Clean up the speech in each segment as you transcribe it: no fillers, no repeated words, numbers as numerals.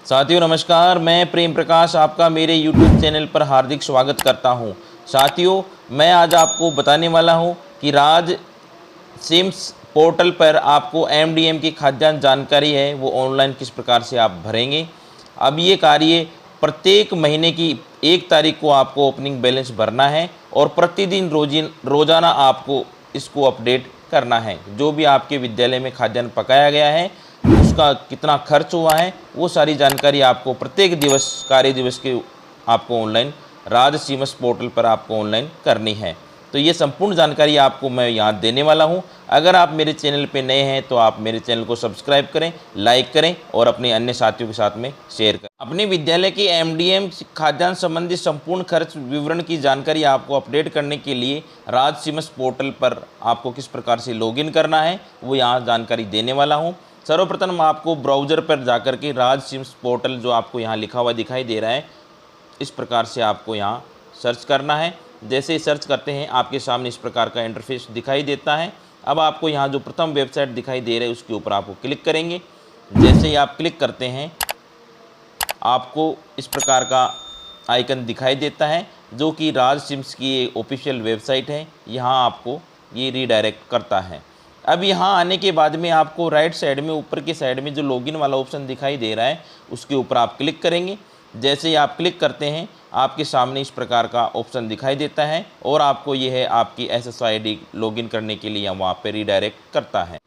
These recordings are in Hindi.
साथियों नमस्कार, मैं प्रेम प्रकाश आपका मेरे YouTube चैनल पर हार्दिक स्वागत करता हूं। साथियों, मैं आज आपको बताने वाला हूं कि राज सिम्स पोर्टल पर आपको MDM की खाद्यान्न जानकारी है वो ऑनलाइन किस प्रकार से आप भरेंगे। अब ये कार्य प्रत्येक महीने की 1 तारीख को आपको ओपनिंग बैलेंस भरना है और प्रतिदिन रोजाना आपको इसको अपडेट करना है। जो भी आपके विद्यालय में खाद्यान्न पकाया गया है उसका कितना खर्च हुआ है वो सारी जानकारी आपको प्रत्येक कार्य दिवस के आपको ऑनलाइन राज सिम्स पोर्टल पर आपको ऑनलाइन करनी है। तो ये संपूर्ण जानकारी आपको मैं यहाँ देने वाला हूँ। अगर आप मेरे चैनल पे नए हैं तो आप मेरे चैनल को सब्सक्राइब करें, लाइक करें और अपने अन्य साथियों के साथ में शेयर करें। अपने विद्यालय की MDM खाद्यान्न संबंधी संपूर्ण खर्च विवरण की जानकारी आपको अपडेट करने के लिए राज सिम्स पोर्टल पर आपको किस प्रकार से लॉगिन करना है वो यहाँ जानकारी देने वाला हूँ। सर्वप्रथम आपको ब्राउज़र पर जाकर के राज सिम्स पोर्टल जो आपको यहाँ लिखा हुआ दिखाई दे रहा है इस प्रकार से आपको यहाँ सर्च करना है। जैसे ही सर्च करते हैं आपके सामने इस प्रकार का इंटरफेस दिखाई देता है। अब आपको यहाँ जो प्रथम वेबसाइट दिखाई दे रही है उसके ऊपर आपको क्लिक करेंगे। जैसे ही आप क्लिक करते हैं आपको इस प्रकार का आइकन दिखाई देता है जो कि राज सिम्स की ऑफिशियल वेबसाइट है। यहाँ आपको ये रीडायरेक्ट करता है। अब यहाँ आने के बाद में आपको राइट साइड में ऊपर की साइड में जो लॉगिन वाला ऑप्शन दिखाई दे रहा है उसके ऊपर आप क्लिक करेंगे। जैसे ही आप क्लिक करते हैं आपके सामने इस प्रकार का ऑप्शन दिखाई देता है और आपको ये है आपकी SSID लॉगिन करने के लिए वहाँ पे रीडायरेक्ट करता है।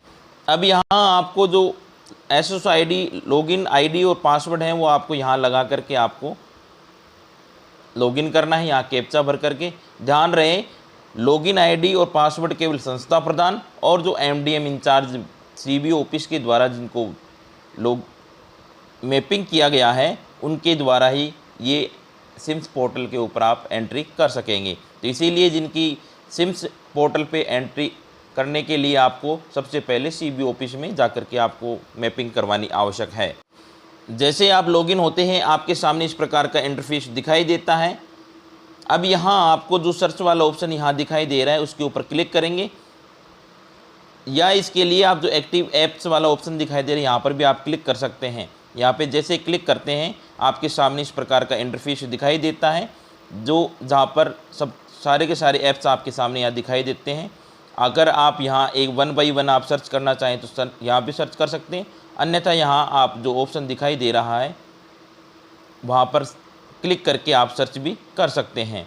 अब यहाँ आपको जो SSID लॉगिन ID और पासवर्ड है वो आपको यहाँ लगा करके आपको लॉगिन करना है। यहाँ कैप्चा भर करके ध्यान रहे लॉगिन ID और पासवर्ड केवल संस्था प्रदान और जो MDM इंचार्ज CBO ऑफिस के द्वारा जिनको लोग मैपिंग किया गया है उनके द्वारा ही ये सिम्स पोर्टल के ऊपर आप एंट्री कर सकेंगे। तो इसीलिए जिनकी सिम्स पोर्टल पे एंट्री करने के लिए आपको सबसे पहले CBO ऑफिस में जाकर के आपको मैपिंग करवानी आवश्यक है। जैसे आप लॉगिन होते हैं आपके सामने इस प्रकार का इंटरफेस दिखाई देता है। अब यहाँ आपको जो सर्च वाला ऑप्शन यहाँ दिखाई दे रहा है उसके ऊपर क्लिक करेंगे या इसके लिए आप जो एक्टिव ऐप्स वाला ऑप्शन दिखाई दे रहा है यहाँ पर भी आप क्लिक कर सकते हैं। यहाँ पे जैसे क्लिक करते हैं आपके सामने इस प्रकार का इंटरफेस दिखाई देता है जो जहाँ पर सब सारे के सारे ऐप्स आपके सामने यहाँ दिखाई देते हैं। अगर आप यहाँ एक 1 बाई 1 आप सर्च करना चाहें तो यहाँ भी सर्च कर सकते हैं, अन्यथा यहाँ आप जो ऑप्शन दिखाई दे रहा है वहाँ पर क्लिक करके आप सर्च भी कर सकते हैं।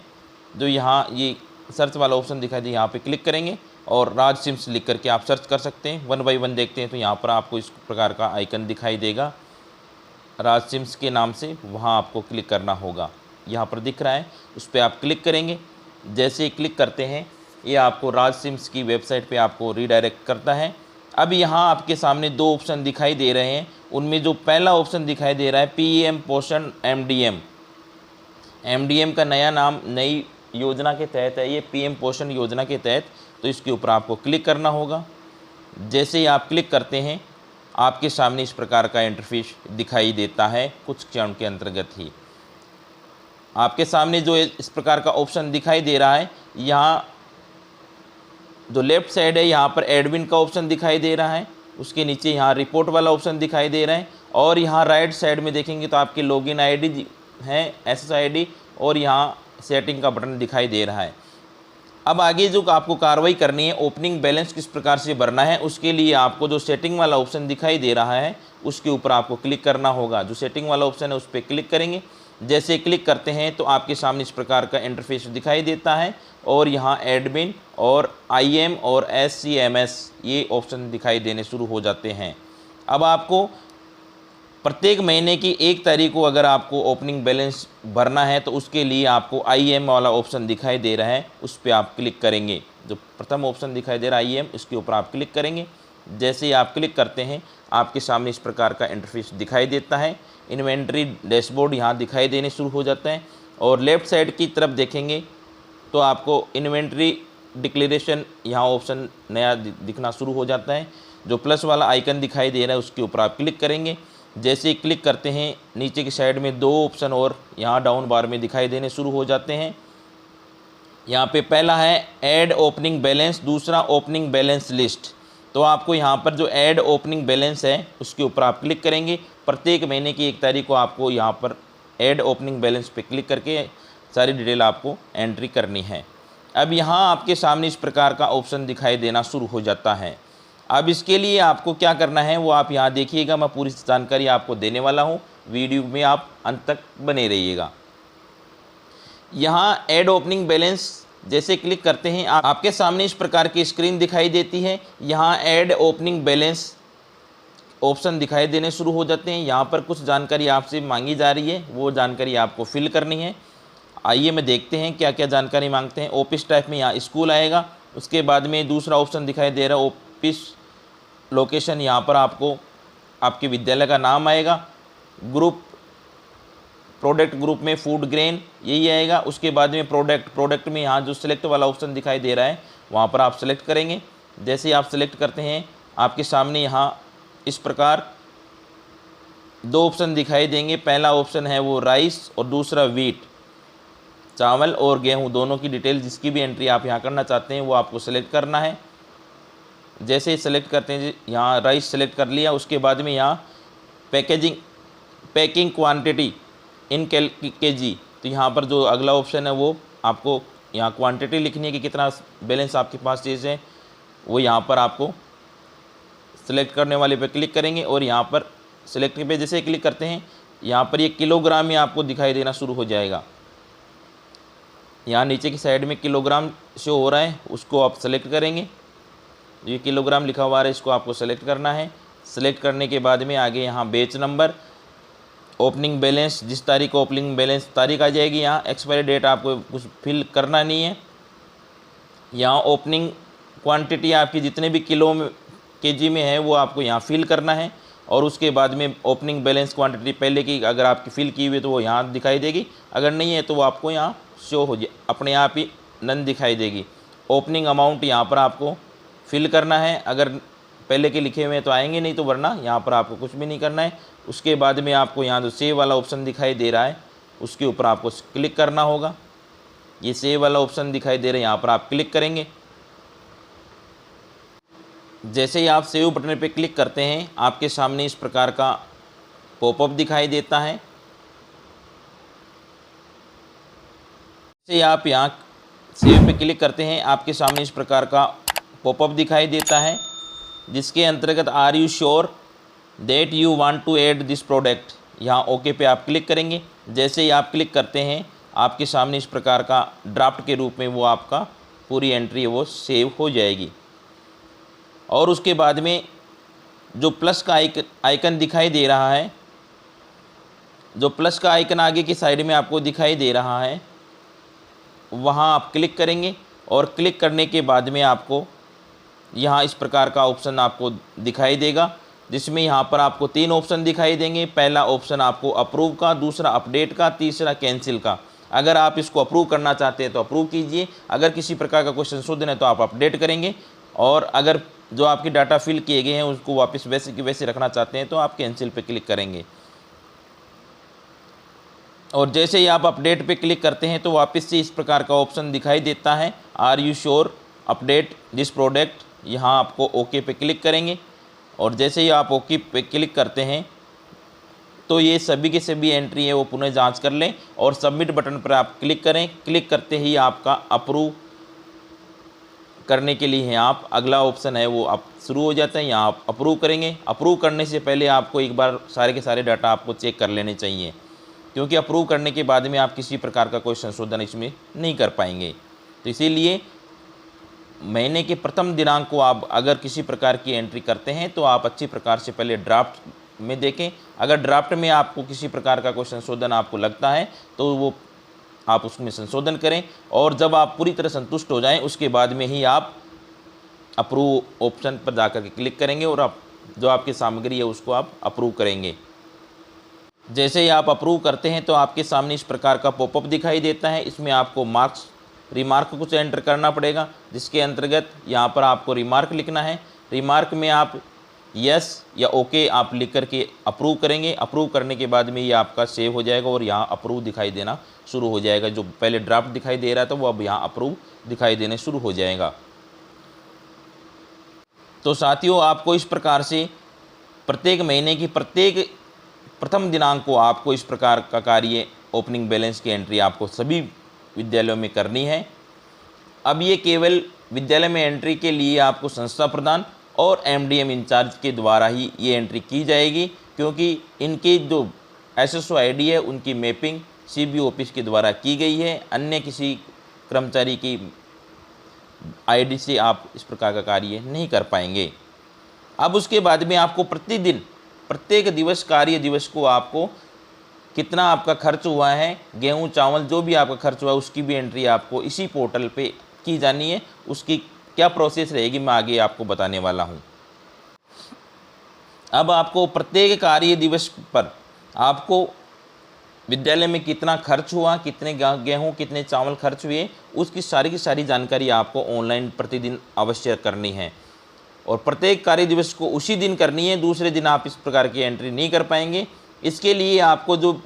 जो यहाँ ये सर्च वाला ऑप्शन दिखाई दे यहाँ पे क्लिक करेंगे और राज सिम्स लिख करके आप सर्च कर सकते हैं। 1 बाई 1 देखते हैं तो यहाँ पर आपको इस प्रकार का आइकन दिखाई देगा राज सिम्स के नाम से, वहाँ आपको क्लिक करना होगा। यहाँ पर दिख रहा है उस पर आप क्लिक करेंगे। जैसे ही क्लिक करते हैं ये आपको राज सिम्स की वेबसाइट पे आपको रीडायरेक्ट करता है। अब यहाँ आपके सामने 2 ऑप्शन दिखाई दे रहे हैं। उनमें जो पहला ऑप्शन दिखाई दे रहा है PM पोषण MDM का नया नाम नई योजना के तहत है, ये PM पोषण योजना के तहत, तो इसके ऊपर आपको क्लिक करना होगा। जैसे ही आप क्लिक करते हैं आपके सामने इस प्रकार का इंटरफेस दिखाई देता है। कुछ क्षण के अंतर्गत ही आपके सामने जो इस प्रकार का ऑप्शन दिखाई दे रहा है, यहाँ जो लेफ़्ट साइड है यहाँ पर एडमिन का ऑप्शन दिखाई दे रहा है, उसके नीचे यहाँ रिपोर्ट वाला ऑप्शन दिखाई दे रहा है और यहाँ राइट साइड में देखेंगे तो आपकी लॉगिन ID है SSID और यहाँ सेटिंग का बटन दिखाई दे रहा है। अब आगे जो आपको कार्रवाई करनी है ओपनिंग बैलेंस किस प्रकार से भरना है उसके लिए आपको जो सेटिंग वाला ऑप्शन दिखाई दे रहा है उसके ऊपर आपको क्लिक करना होगा। जो सेटिंग वाला ऑप्शन है उस पर क्लिक करेंगे। जैसे क्लिक करते हैं तो आपके सामने इस प्रकार का इंटरफेस दिखाई देता है और यहाँ एडमिन और IM और SCMS ये ऑप्शन दिखाई देने शुरू हो जाते हैं। अब आपको प्रत्येक महीने की 1 तारीख को अगर आपको ओपनिंग बैलेंस भरना है तो उसके लिए आपको IM वाला ऑप्शन दिखाई दे रहा है उस पर आप क्लिक करेंगे। जो प्रथम ऑप्शन दिखाई दे रहा है IM इसके ऊपर आप क्लिक करेंगे। जैसे ही आप क्लिक करते हैं आपके सामने इस प्रकार का इंटरफेस दिखाई देता है। इन्वेंट्री डैशबोर्ड यहाँ दिखाई देने शुरू हो जाता है और लेफ़्ट साइड की तरफ देखेंगे तो आपको इन्वेंट्री डिक्लेरेशन यहाँ ऑप्शन नया दिखना शुरू हो जाता है। जो प्लस वाला आइकन दिखाई दे रहा है उसके ऊपर आप क्लिक करेंगे। जैसे ही क्लिक करते हैं नीचे की साइड में 2 ऑप्शन और यहाँ डाउन बार में दिखाई देने शुरू हो जाते हैं। यहाँ पे पहला है ऐड ओपनिंग बैलेंस, दूसरा ओपनिंग बैलेंस लिस्ट। तो आपको यहाँ पर जो ऐड ओपनिंग बैलेंस है उसके ऊपर आप क्लिक करेंगे। प्रत्येक महीने की 1 तारीख को आपको यहाँ पर ऐड ओपनिंग बैलेंस पे क्लिक करके सारी डिटेल आपको एंट्री करनी है। अब यहाँ आपके सामने इस प्रकार का ऑप्शन दिखाई देना शुरू हो जाता है। अब इसके लिए आपको क्या करना है वो आप यहाँ देखिएगा, मैं पूरी जानकारी आपको देने वाला हूँ, वीडियो में आप अंत तक बने रहिएगा। यहाँ ऐड ओपनिंग बैलेंस जैसे क्लिक करते हैं आपके सामने इस प्रकार की स्क्रीन दिखाई देती है। यहाँ ऐड ओपनिंग बैलेंस ऑप्शन दिखाई देने शुरू हो जाते हैं। यहाँ पर कुछ जानकारी आपसे मांगी जा रही है, वो जानकारी आपको फिल करनी है। आइए मैं देखते हैं क्या क्या जानकारी मांगते हैं। ऑफिस टाइप में यहाँ स्कूल आएगा, उसके बाद में दूसरा ऑप्शन दिखाई दे रहा है ऑफिस लोकेशन। यहाँ पर आपको आपके विद्यालय का नाम आएगा। ग्रुप प्रोडक्ट ग्रुप में फूड ग्रेन यही आएगा। उसके बाद में प्रोडक्ट में यहाँ जो सिलेक्ट वाला ऑप्शन दिखाई दे रहा है वहाँ पर आप सेलेक्ट करेंगे। जैसे ही आप सेलेक्ट करते हैं आपके सामने यहाँ इस प्रकार 2 ऑप्शन दिखाई देंगे। पहला ऑप्शन है वो राइस और दूसरा वीट, चावल और गेहूँ, दोनों की डिटेल जिसकी भी एंट्री आप यहाँ करना चाहते हैं वो आपको सेलेक्ट करना है। जैसे ही सेलेक्ट करते हैं यहाँ राइस सेलेक्ट कर लिया, उसके बाद में यहाँ पैकिंग क्वांटिटी इन केजी, तो यहाँ पर जो अगला ऑप्शन है वो आपको यहाँ क्वांटिटी लिखनी है कि कितना बैलेंस आपके पास चीज़ है, वो यहाँ पर आपको सेलेक्ट करने वाले पे क्लिक करेंगे और यहाँ पर सेलेक्ट पे जैसे क्लिक करते हैं यहाँ पर ये किलोग्राम में आपको दिखाई देना शुरू हो जाएगा। यहाँ नीचे की साइड में किलोग्राम शो हो रहा है, उसको आप सेलेक्ट करेंगे। ये किलोग्राम लिखा हुआ है, इसको आपको सेलेक्ट करना है। सेलेक्ट करने के बाद में आगे यहाँ बैच नंबर, ओपनिंग बैलेंस, जिस तारीख को ओपनिंग बैलेंस तारीख आ जाएगी, यहाँ एक्सपायरी डेट आपको कुछ फिल करना नहीं है। यहाँ ओपनिंग क्वांटिटी आपकी जितने भी किलो में केजी में है वो आपको यहाँ फिल करना है। और उसके बाद में ओपनिंग बैलेंस क्वांटिटी पहले की अगर आपकी फिल की हुई है तो वो यहाँ दिखाई देगी, अगर नहीं है तो वो आपको यहाँ शो हो जाए, अपने आप ही नन दिखाई देगी। ओपनिंग अमाउंट यहाँ पर आपको फिल करना है, अगर पहले के लिखे हुए हैं तो आएंगे, नहीं तो वरना यहाँ पर आपको कुछ भी नहीं करना है। उसके बाद में आपको यहाँ जो सेव वाला ऑप्शन दिखाई दे रहा है उसके ऊपर आपको क्लिक करना होगा। ये सेव वाला ऑप्शन दिखाई दे रहा है, यहाँ पर आप क्लिक करेंगे। जैसे ही आप सेव बटन पे क्लिक करते हैं आपके सामने इस प्रकार का पॉपअप दिखाई देता है। जैसे आप यहाँ सेव पे क्लिक करते हैं आपके सामने इस प्रकार का पॉपअप दिखाई देता है, जिसके अंतर्गत are you sure that you want to add this product, यहाँ ओके पे आप क्लिक करेंगे। जैसे ही आप क्लिक करते हैं आपके सामने इस प्रकार का ड्राफ्ट के रूप में वो आपका पूरी एंट्री है वो सेव हो जाएगी। और उसके बाद में जो प्लस का आइकन दिखाई दे रहा है, जो प्लस का आइकन आगे की साइड में आपको दिखाई दे रहा है, वहाँ आप क्लिक करेंगे। और क्लिक करने के बाद में आपको यहाँ इस प्रकार का ऑप्शन आपको दिखाई देगा, जिसमें यहाँ पर आपको 3 ऑप्शन दिखाई देंगे। पहला ऑप्शन आपको अप्रूव का, दूसरा अपडेट का, तीसरा कैंसिल का। अगर आप इसको अप्रूव करना चाहते हैं तो अप्रूव कीजिए, अगर किसी प्रकार का कोई संशोधन है तो आप अपडेट करेंगे, और अगर जो आपके डाटा फिल किए गए हैं उसको वापस वैसे की वैसे रखना चाहते हैं तो आप कैंसिल पे क्लिक करेंगे। और जैसे ही आप अपडेट पे क्लिक करते हैं तो वापस से इस प्रकार का ऑप्शन दिखाई देता है, are you sure update this product, यहाँ आपको ओके पे क्लिक करेंगे। और जैसे ही आप ओके पे क्लिक करते हैं तो ये सभी के सभी एंट्री है वो पुनः जांच कर लें और सबमिट बटन पर आप क्लिक करें। क्लिक करते ही आपका अप्रूव करने के लिए है आप अगला ऑप्शन है वो आप शुरू हो जाता है, यहाँ आप अप्रूव करेंगे। अप्रूव करने से पहले आपको एक बार सारे के सारे डाटा आपको चेक कर लेने चाहिए, क्योंकि अप्रूव करने के बाद में आप किसी प्रकार का कोई संशोधन इसमें नहीं कर पाएंगे। तो इसीलिए महीने के प्रथम दिनांक को आप अगर किसी प्रकार की एंट्री करते हैं तो आप अच्छी प्रकार से पहले ड्राफ्ट में देखें। अगर ड्राफ्ट में आपको किसी प्रकार का कोई संशोधन आपको लगता है तो वो आप उसमें संशोधन करें, और जब आप पूरी तरह संतुष्ट हो जाएं उसके बाद में ही आप अप्रूव ऑप्शन पर जाकर के क्लिक करेंगे और आप जो आपकी सामग्री है उसको आप अप्रूव करेंगे। जैसे ही आप अप्रूव करते हैं तो आपके सामने इस प्रकार का पॉपअप दिखाई देता है। इसमें आपको रिमार्क कुछ एंटर करना पड़ेगा, जिसके अंतर्गत यहाँ पर आपको रिमार्क लिखना है। रिमार्क में आप यस या ओके आप लिख करके अप्रूव करेंगे। अप्रूव करने के बाद में ये आपका सेव हो जाएगा और यहाँ अप्रूव दिखाई देना शुरू हो जाएगा। जो पहले ड्राफ्ट दिखाई दे रहा था वो अब यहाँ अप्रूव दिखाई देने शुरू हो जाएगा। तो साथियों, आपको इस प्रकार से प्रत्येक महीने की प्रत्येक प्रथम दिनांक को आपको इस प्रकार का कार्य ओपनिंग बैलेंस की एंट्री आपको सभी विद्यालयों में करनी है। अब ये केवल विद्यालय में एंट्री के लिए आपको संस्था प्रधान और एमडीएम इंचार्ज के द्वारा ही ये एंट्री की जाएगी, क्योंकि इनकी जो एसएसओ आईडी है उनकी मैपिंग सीबीओ ऑफिस के द्वारा की गई है। अन्य किसी कर्मचारी की आईडी से आप इस प्रकार का कार्य नहीं कर पाएंगे। अब उसके बाद में आपको प्रतिदिन प्रत्येक दिवस कार्य दिवस को आपको कितना आपका खर्च हुआ है, गेहूं चावल जो भी आपका खर्च हुआ है उसकी भी एंट्री आपको इसी पोर्टल पे की जानी है। उसकी क्या प्रोसेस रहेगी मैं आगे आपको बताने वाला हूं। अब आपको प्रत्येक कार्य दिवस पर आपको विद्यालय में कितना खर्च हुआ, कितने गेहूं कितने चावल खर्च हुए, उसकी सारी की सारी जानकारी आपको ऑनलाइन प्रतिदिन अवश्य करनी है। और प्रत्येक कार्य दिवस को उसी दिन करनी है, दूसरे दिन आप इस प्रकार की एंट्री नहीं कर पाएंगे। इसके लिए आपको जो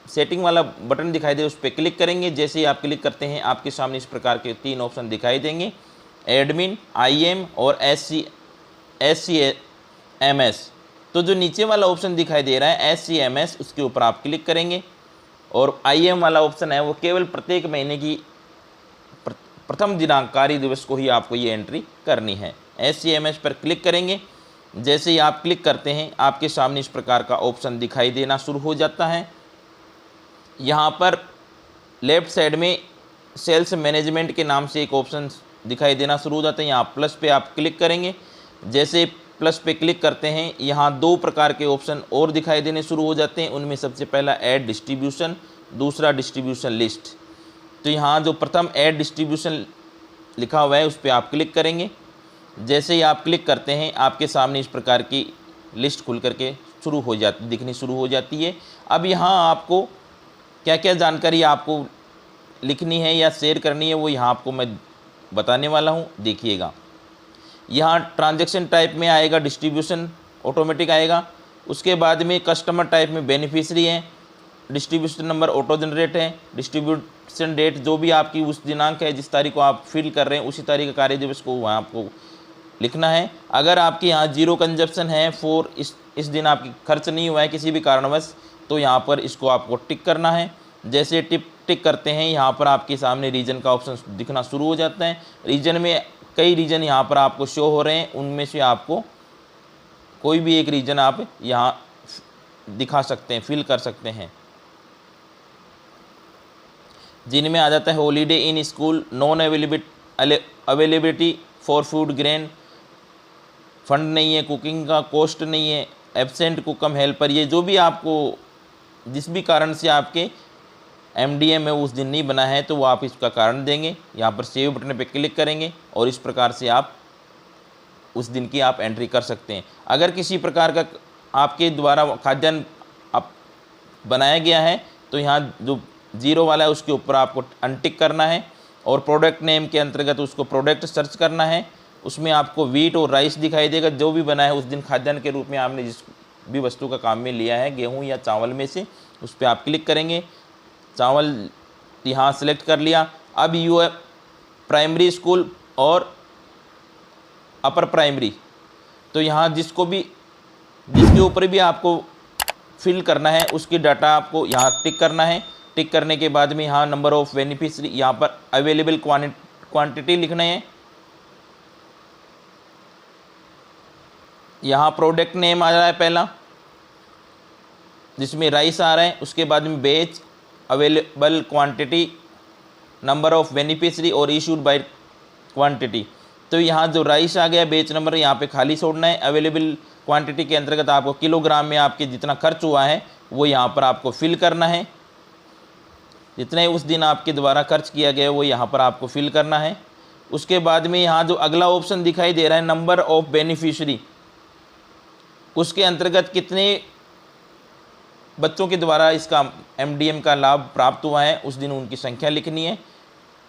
सेटिंग वाला बटन दिखाई दे उस पर क्लिक करेंगे। जैसे ही आप क्लिक करते हैं आपके सामने इस प्रकार के 3 ऑप्शन दिखाई देंगे, एडमिन, आईएम और एससीएमएस। तो जो नीचे वाला ऑप्शन दिखाई दे रहा है एससीएमएस, उसके ऊपर आप क्लिक करेंगे। और आईएम वाला ऑप्शन है वो केवल प्रत्येक महीने की प्रथम दिनांक कार्य दिवस को ही आपको ये एंट्री करनी है। एससीएमएस पर क्लिक करेंगे। जैसे ही आप क्लिक करते हैं आपके सामने इस प्रकार का ऑप्शन दिखाई देना शुरू हो जाता है। यहाँ पर लेफ्ट साइड में सेल्स मैनेजमेंट के नाम से एक ऑप्शन दिखाई देना शुरू हो जाता है। यहाँ प्लस पे आप क्लिक करेंगे। जैसे प्लस पे क्लिक करते हैं यहाँ 2 प्रकार के ऑप्शन और दिखाई देने शुरू हो जाते हैं। उनमें सबसे पहला ऐड डिस्ट्रीब्यूशन, दूसरा डिस्ट्रीब्यूशन लिस्ट। तो यहाँ जो प्रथम ऐड डिस्ट्रीब्यूशन लिखा हुआ है उस पर आप क्लिक करेंगे। जैसे ही आप क्लिक करते हैं आपके सामने इस प्रकार की लिस्ट खुल करके दिखनी शुरू हो जाती है। अब यहाँ आपको क्या क्या जानकारी आपको लिखनी है या शेयर करनी है वो यहाँ आपको मैं बताने वाला हूँ, देखिएगा। यहाँ ट्रांजैक्शन टाइप में आएगा डिस्ट्रीब्यूशन ऑटोमेटिक आएगा। उसके बाद में कस्टमर टाइप में बेनिफिशियरी है, डिस्ट्रीब्यूशन नंबर ऑटो जनरेट है, डिस्ट्रीब्यूशन डेट जो भी आपकी उस दिनांक है जिस तारीख को आप फिल कर रहे हैं उसी तारीख का कार्य दिवस को वहाँ आपको लिखना है। अगर आपके यहाँ 0 कंजप्शन है फॉर इस दिन आपकी खर्च नहीं हुआ है किसी भी कारणवश, तो यहाँ पर इसको आपको टिक करना है। जैसे टिक करते हैं यहाँ पर आपके सामने रीजन का ऑप्शन दिखना शुरू हो जाता है। रीजन में कई रीजन यहाँ पर आपको शो हो रहे हैं, उनमें से आपको कोई भी एक रीजन आप यहाँ दिखा सकते हैं, फिल कर सकते हैं। जिनमें आ जाता है holiday in school, non availability for food grain, fund नहीं है, कुकिंग का कॉस्ट नहीं है, एब्सेंट कुकम हेल्पर। ये जो भी आपको जिस भी कारण से आपके एमडीएम में उस दिन नहीं बना है तो वो आप इसका कारण देंगे। यहाँ पर सेव बटन पे क्लिक करेंगे और इस प्रकार से आप उस दिन की आप एंट्री कर सकते हैं। अगर किसी प्रकार का आपके द्वारा खाद्यान्न आप बनाया गया है तो यहाँ जो 0 वाला है उसके ऊपर आपको अनटिक करना है और प्रोडक्ट नेम के अंतर्गत उसको प्रोडक्ट सर्च करना है। उसमें आपको व्हीट और राइस दिखाई देगा, जो भी बना है उस दिन खाद्यान्न के रूप में आपने जिस भी वस्तु का काम में लिया है, गेहूँ या चावल में से, उस पर आप क्लिक करेंगे। चावल यहाँ सेलेक्ट कर लिया। अब यू है प्राइमरी स्कूल और अपर प्राइमरी, तो यहाँ जिसके ऊपर भी आपको फिल करना है उसकी डाटा आपको यहाँ टिक करना है। टिक करने के बाद में यहाँ नंबर ऑफ बेनिफिशियरी, यहाँ पर अवेलेबल क्वांटिटी लिखना है। यहाँ प्रोडक्ट नेम आ रहा है पहला जिसमें राइस आ रहा है, उसके बाद में बेच, available quantity, number of beneficiary और इशूड बाय क्वांटिटी। तो यहाँ जो राइस आ गया बेच नंबर यहाँ पे खाली छोड़ना है। अवेलेबल क्वांटिटी के अंतर्गत आपको किलोग्राम में आपके जितना खर्च हुआ है वो यहाँ पर आपको फिल करना है। जितने उस दिन आपके द्वारा खर्च किया गया वो यहाँ पर आपको फिल करना है। उसके बाद में यहाँ जो अगला ऑप्शन दिखाई दे रहा है नंबर ऑफ बेनिफिशियरी, उसके अंतर्गत कितने बच्चों के द्वारा इसका एमडीएम का लाभ प्राप्त हुआ है उस दिन उनकी संख्या लिखनी है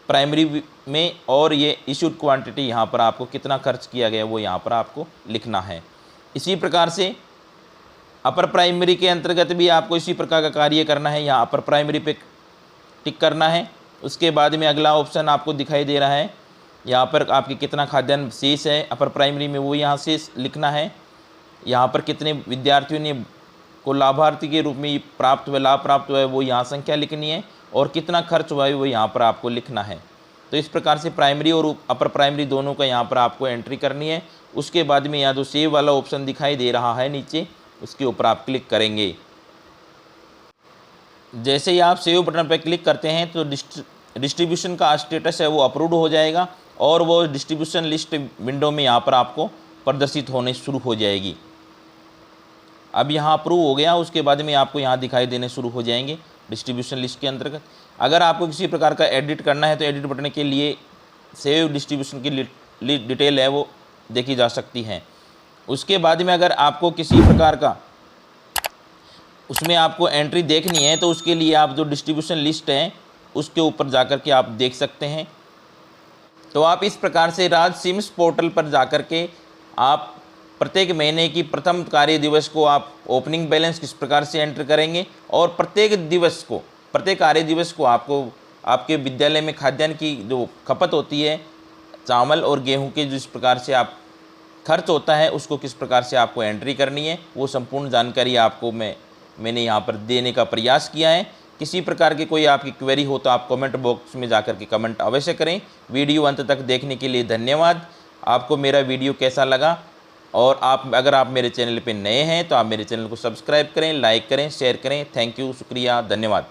प्राइमरी में। और ये इशूड क्वांटिटी यहाँ पर आपको कितना खर्च किया गया वो यहाँ पर आपको लिखना है। इसी प्रकार से अपर प्राइमरी के अंतर्गत भी आपको इसी प्रकार का कार्य करना है। यहाँ अपर प्राइमरी पे टिक करना है। उसके बाद में अगला ऑप्शन आपको दिखाई दे रहा है यहाँ पर आपके कितना खाद्यान्न शेष है अपर प्राइमरी में वो यहाँ से लिखना है। यहाँ पर कितने विद्यार्थियों ने को लाभार्थी के रूप में प्राप्त हुआ, लाभ प्राप्त हुआ है, वो यहाँ संख्या लिखनी है। और कितना खर्च हुआ है वो यहाँ पर आपको लिखना है। तो इस प्रकार से प्राइमरी और अपर प्राइमरी दोनों का यहाँ पर आपको एंट्री करनी है। उसके बाद में यहाँ जो सेव वाला ऑप्शन दिखाई दे रहा है नीचे, उसके ऊपर आप क्लिक करेंगे। जैसे ही आप सेव बटन पर क्लिक करते हैं तो डिस्ट्रीब्यूशन का स्टेटस है वो अप्रूव्ड हो जाएगा और वो डिस्ट्रीब्यूशन लिस्ट विंडो में यहाँ पर आपको प्रदर्शित होने शुरू हो जाएगी। अब यहाँ अप्रूव हो गया, उसके बाद में आपको यहाँ दिखाई देने शुरू हो जाएंगे डिस्ट्रीब्यूशन लिस्ट के अंतर्गत। अगर आपको किसी प्रकार का एडिट करना है तो एडिट बटन के लिए सेव डिस्ट्रीब्यूशन की डिटेल है वो देखी जा सकती है। उसके बाद में अगर आपको किसी प्रकार का उसमें आपको एंट्री देखनी है तो उसके लिए आप जो डिस्ट्रीब्यूशन लिस्ट है उसके ऊपर जाकर के आप देख सकते हैं। तो आप इस प्रकार से राज सिम्स पोर्टल पर जाकर के आप प्रत्येक महीने की प्रथम कार्य दिवस को आप ओपनिंग बैलेंस किस प्रकार से एंटर करेंगे और प्रत्येक कार्य दिवस को आपको आपके विद्यालय में खाद्यान्न की जो खपत होती है चावल और गेहूं के जिस प्रकार से आप खर्च होता है उसको किस प्रकार से आपको एंट्री करनी है, वो संपूर्ण जानकारी आपको मैंने यहाँ पर देने का प्रयास किया है। किसी प्रकार की कोई आपकी क्वेरी हो तो आप कमेंट बॉक्स में जाकर के कमेंट अवश्य करें। वीडियो अंत तक देखने के लिए धन्यवाद। आपको मेरा वीडियो कैसा लगा, और अगर आप मेरे चैनल पे नए हैं तो आप मेरे चैनल को सब्सक्राइब करें, लाइक करें, शेयर करें। थैंक यू, शुक्रिया, धन्यवाद।